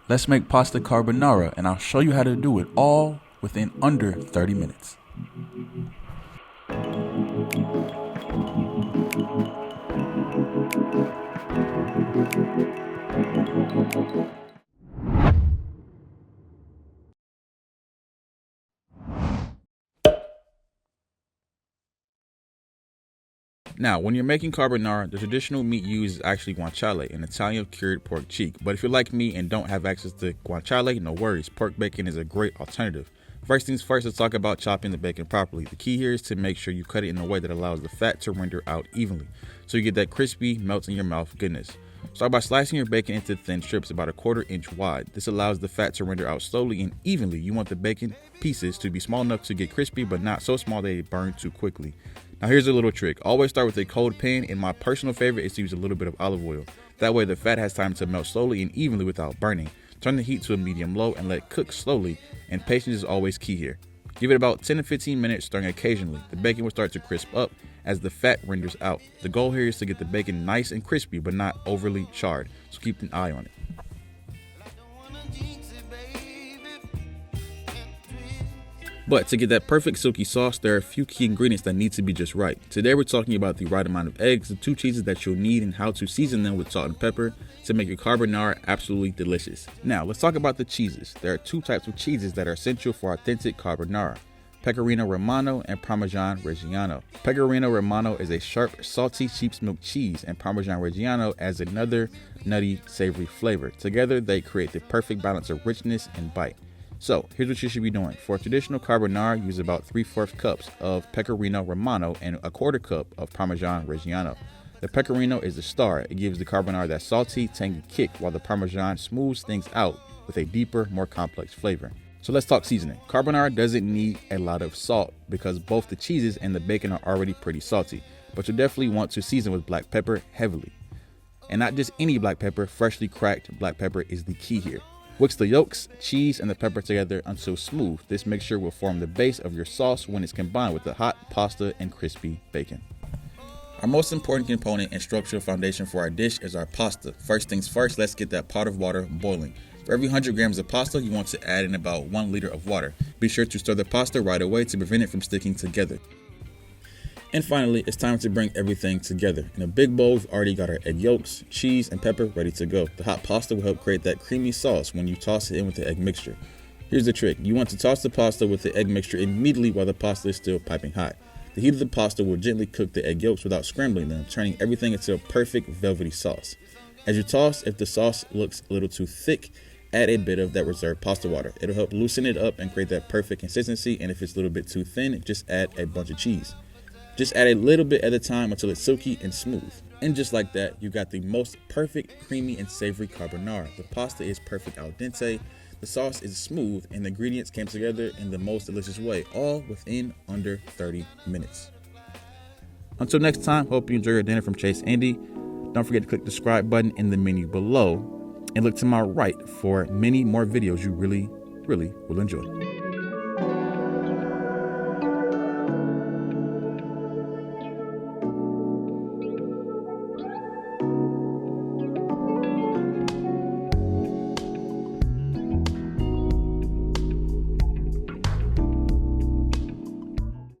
Let's make pasta carbonara, and I'll show you how to do it all within under 30 minutes. Now, when you're making carbonara, the traditional meat used is actually guanciale, an Italian cured pork cheek. But if you're like me and don't have access to guanciale, no worries. Pork bacon is a great alternative. First things first, let's talk about chopping the bacon properly. The key here is to make sure you cut it in a way that allows the fat to render out evenly, so you get that crispy, melts in your mouth goodness. Start by slicing your bacon into thin strips about 1/4 inch wide. This allows the fat to render out slowly and evenly. You want the bacon pieces to be small enough to get crispy, but not so small that they burn too quickly. Now here's a little trick. Always start with a cold pan, and my personal favorite is to use a little bit of olive oil. That way the fat has time to melt slowly and evenly without burning. Turn the heat to a medium low and let it cook slowly, and patience is always key here. Give it about 10 to 15 minutes, stirring occasionally. The bacon will start to crisp up as the fat renders out. The goal here is to get the bacon nice and crispy, but not overly charred, so keep an eye on it. But to get that perfect silky sauce, there are a few key ingredients that need to be just right. Today we're talking about the right amount of eggs, the 2 cheeses that you'll need, and how to season them with salt and pepper to make your carbonara absolutely delicious. Now let's talk about the cheeses. There are 2 types of cheeses that are essential for authentic carbonara: Pecorino Romano and Parmesan Reggiano. Pecorino Romano is a sharp, salty sheep's milk cheese, and Parmesan Reggiano adds another nutty, savory flavor. Together they create the perfect balance of richness and bite. So here's what you should be doing. For a traditional carbonara, use about 3/4 cups of Pecorino Romano and 1/4 cup of Parmesan Reggiano. The Pecorino is the star. It gives the carbonara that salty, tangy kick, while the Parmesan smooths things out with a deeper, more complex flavor. So let's talk seasoning. Carbonara doesn't need a lot of salt because both the cheeses and the bacon are already pretty salty, but you definitely want to season with black pepper heavily. And not just any black pepper, freshly cracked black pepper is the key here. Whisk the yolks, cheese, and the pepper together until smooth. This mixture will form the base of your sauce when it's combined with the hot pasta and crispy bacon. Our most important component and structural foundation for our dish is our pasta. First things first, let's get that pot of water boiling. For every 100 grams of pasta, you want to add in about 1 liter of water. Be sure to stir the pasta right away to prevent it from sticking together. And finally, it's time to bring everything together. In a big bowl, we've already got our egg yolks, cheese, and pepper ready to go. The hot pasta will help create that creamy sauce when you toss it in with the egg mixture. Here's the trick. You want to toss the pasta with the egg mixture immediately while the pasta is still piping hot. The heat of the pasta will gently cook the egg yolks without scrambling them, turning everything into a perfect velvety sauce. As you toss, if the sauce looks a little too thick, add a bit of that reserved pasta water. It'll help loosen it up and create that perfect consistency, and if it's a little bit too thin, just add a bunch of cheese. Just add a little bit at a time until it's silky and smooth. And just like that, you got the most perfect creamy and savory carbonara. The pasta is perfect al dente, the sauce is smooth, and the ingredients came together in the most delicious way, all within under 30 minutes. Until next time, hope you enjoy your dinner from Chase Andy. Don't forget to click the subscribe button in the menu below, and look to my right for many more videos you really will enjoy.